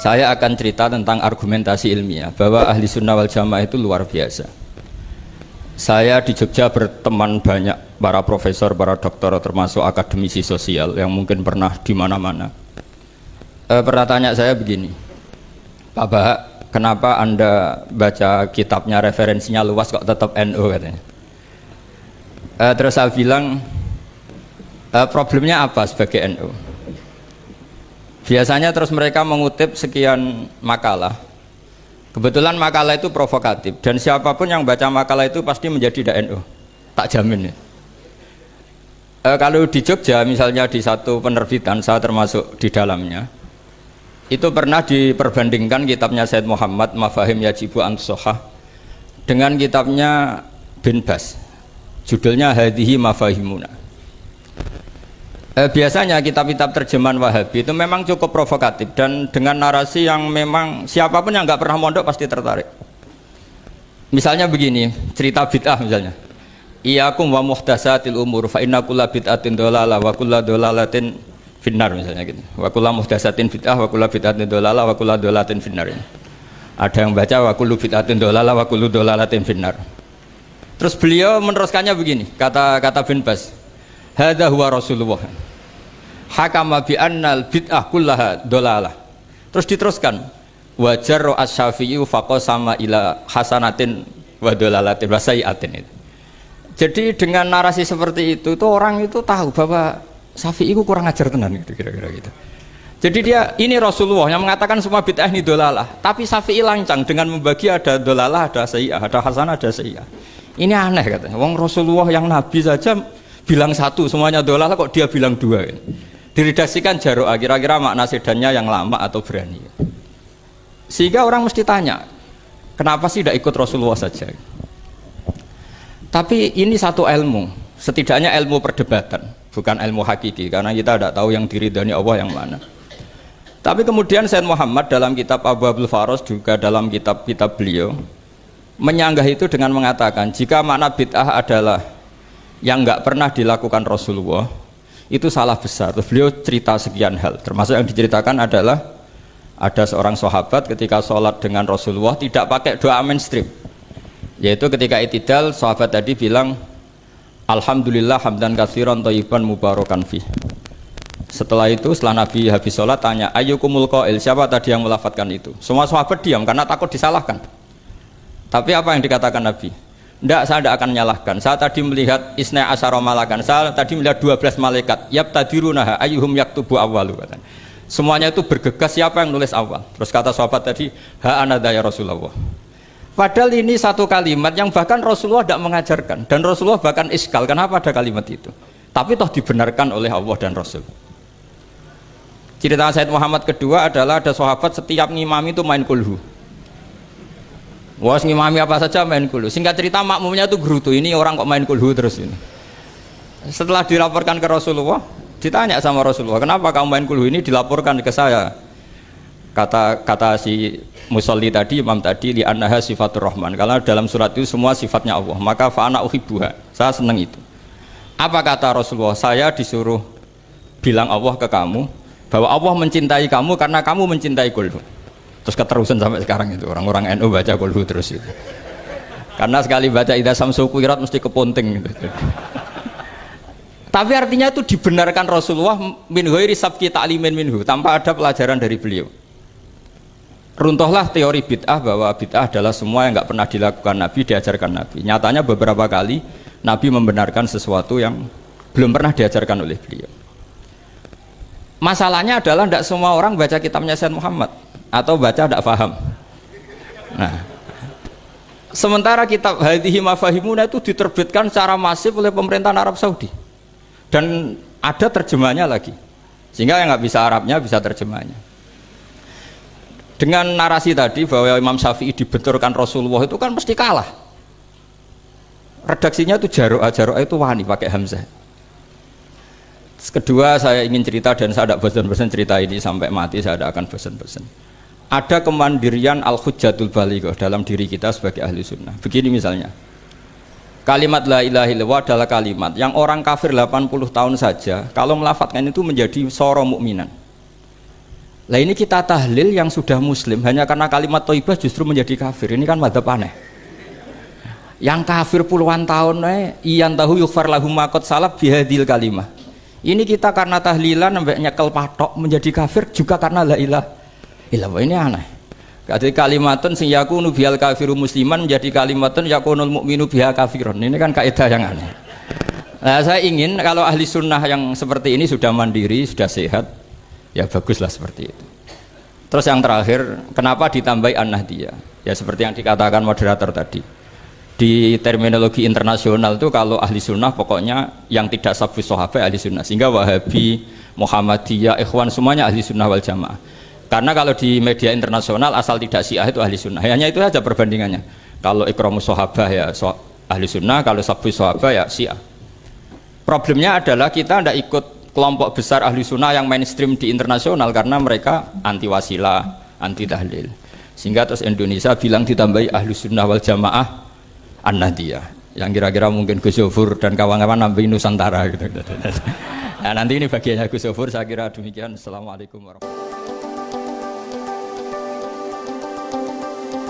Saya akan cerita tentang argumentasi ilmiah bahwa ahli sunnah wal jamaah itu luar biasa. Saya di Jogja berteman banyak para profesor, para doktor, termasuk akademisi sosial yang mungkin pernah di mana-mana. Pernah tanya saya begini, Pak Bahak, kenapa Anda baca kitabnya referensinya luas kok tetap NU katanya. Terus saya bilang, problemnya apa sebagai NU? Biasanya terus mereka mengutip sekian makalah. Kebetulan makalah itu provokatif dan siapapun yang baca makalah itu pasti menjadi NU. Tak jamin ya. Kalau di Jogja misalnya di satu penerbitan, saya termasuk di dalamnya, itu pernah diperbandingkan kitabnya Said Muhammad Mafahim Yajibu An-Sohah dengan kitabnya Bin Bas. Judulnya Hadihi Mafahimuna. Biasanya kitab-kitab terjemahan Wahabi itu memang cukup provokatif dan dengan narasi yang memang siapapun yang nggak pernah mondok pasti tertarik. Misalnya begini, cerita bid'ah misalnya. Iyyakum wa muhdatsatil umur fa inna kulla bid'atin dhalalah wa kulla dhalalatin finnar misalnya gitu. Wa kullu muhdatsatin bid'ah wa kullu bid'atin dhalalah wa kullu dhalalatin finnar. Ada yang baca wa kullu bid'atin dhalalah wa kullu dhalalatin finnar. Terus beliau meneruskannya begini, kata Bin Bas. Hadza huwa Rasulullah. Hakama bi annal bid'ah kullaha dhalalah. Terus diteruskan wa jarra asy-Syafi'i faqasama ila hasanatin wa dhalalatin wa sayi'atin. Jadi dengan narasi seperti itu tuh orang itu tahu bahwa Syafi'i itu kurang ajar tenan gitu kira-kira gitu. Jadi dia ini Rasulullah yang mengatakan semua bid'ah ini dhalalah, tapi Syafi'i lancang dengan membagi ada dhalalah, ada sayi'ah, ada hasanah, ada sayi'ah. Ini aneh katanya. Wong Rasulullah yang nabi saja bilang satu semuanya dhalalah kok dia bilang dua kan? Diredaksikan Jaro'a, kira-kira makna sedannya yang lama atau berani, sehingga orang mesti tanya kenapa sih tidak ikut Rasulullah saja. Tapi ini satu ilmu, setidaknya ilmu perdebatan, bukan ilmu hakiki, karena kita tidak tahu yang diridhani Allah yang mana. Tapi kemudian Said Muhammad dalam kitab Abu Abdul Faros, juga dalam kitab-kitab beliau menyanggah itu dengan mengatakan jika makna bid'ah adalah yang nggak pernah dilakukan Rasulullah, itu salah besar. Terus beliau cerita sekian hal, termasuk yang diceritakan adalah ada seorang sahabat ketika sholat dengan Rasulullah tidak pakai doa mainstream, yaitu ketika itidal sahabat tadi bilang Alhamdulillah hamdan katsiran thayyiban mubarakan fih. Setelah itu setelah Nabi habis sholat tanya ayyukumul qail, siapa tadi yang melafadzkan itu? Semua sahabat diam karena takut disalahkan. Tapi apa yang dikatakan Nabi? Tidak, saya tidak akan menyalahkan. Saya tadi melihat isna asyara malakan. Saya tadi melihat 12 malaikat. Yabtadirunaha ayyuhum yaktubu awwalu. Semuanya itu bergegas siapa yang nulis awal. Terus kata sahabat tadi, ha anadha ya Rasulullah. Padahal ini satu kalimat yang bahkan Rasulullah tidak mengajarkan. Dan Rasulullah bahkan iskal. Kenapa ada kalimat itu? Tapi toh dibenarkan oleh Allah dan Rasul. Cerita Said Muhammad kedua adalah ada sahabat setiap ngimami itu main kulhu. Wah, ngimami apa saja main kulhu. Singkat cerita makmumnya itu gerutu, ini orang kok main kulhu terus ini. Setelah dilaporkan ke Rasulullah, ditanya sama Rasulullah, kenapa kamu main kulhu? Ini dilaporkan ke saya. Kata si musolli tadi, imam tadi, li annaha sifatur rahman. Karena dalam surat itu semua sifatnya Allah, maka fa'ana uhibbuha. Saya senang itu. Apa kata Rasulullah? Saya disuruh bilang Allah ke kamu bahwa Allah mencintai kamu karena kamu mencintai kulhu. Terus keterusan sampai sekarang itu orang-orang NU baca kulhu terus itu. Karena sekali baca idza samsu kuwirat mesti keponting gitu. Tapi artinya itu dibenarkan Rasulullah min ghairi sabqi ta'limin minhu, tanpa ada pelajaran dari beliau. Runtuhlah teori bid'ah bahwa bid'ah adalah semua yang nggak pernah dilakukan Nabi diajarkan Nabi. Nyatanya beberapa kali Nabi membenarkan sesuatu yang belum pernah diajarkan oleh beliau. Masalahnya adalah tidak semua orang baca kitabnya Said Muhammad atau baca tidak paham. Nah, sementara kitab Hadihi Mafahimuna itu diterbitkan secara masif oleh pemerintahan Arab Saudi dan ada terjemahnya lagi, sehingga yang nggak bisa Arabnya bisa terjemahnya. Dengan narasi tadi bahwa Imam Syafi'i dibenturkan Rasulullah itu kan mesti kalah. Redaksinya itu Jaro'a itu wani pakai hamzah. Kedua, saya ingin cerita dan saya tidak bosan-bosan cerita ini sampai mati, saya tidak akan bosan-bosan. Ada kemandirian al-hujjatul balighah dalam diri kita sebagai ahli sunnah. Begini misalnya, kalimat la ilaha illallah adalah kalimat yang orang kafir 80 tahun saja kalau melafadzkan itu menjadi soro mukminan. Lah ini kita tahlil yang sudah muslim hanya karena kalimat thayyibah justru menjadi kafir. Ini kan madzhab aneh. Yang kafir puluhan tahun iyan tahu yughfar lahum ma qad salaf bihadil kalimah. Ini kita karena tahlilan sampai nyekel patok menjadi kafir juga karena la ilaha illallah. Ini aneh. Jadi kalimatun sing yakunu bihal kafiru musliman menjadi kalimatun yakunul mukminu biha kafirun. Ini kan kaidah yang aneh. Nah, saya ingin kalau ahli sunnah yang seperti ini sudah mandiri, sudah sehat, ya baguslah seperti itu. Terus yang terakhir, kenapa ditambahi an-nahdiyah? Ya seperti yang dikatakan moderator tadi. Di terminologi internasional itu kalau ahli sunnah pokoknya yang tidak sabus sahabat ahli sunnah, sehingga Wahabi, Muhammadiyah, Ikhwan semuanya ahli sunnah wal jamaah. Karena kalau di media internasional asal tidak Syiah itu ahli sunnah, hanya itu saja perbandingannya. Kalau ikramus sahabat ya ahli sunnah, kalau sabus sahabat ya Syiah. Problemnya adalah kita tidak ikut kelompok besar ahli sunnah yang mainstream di internasional karena mereka anti wasilah, anti tahlil. Sehingga terus Indonesia bilang ditambahi ahli sunnah wal jamaah an-nahdiyah, yang kira-kira mungkin Gus Yofur dan kawan-kawan nambahin Nusantara gitu. Nah, nanti ini bagiannya Gus Yofur, saya kira demikian. Assalamualaikum warahmatullahi wabarakatuh.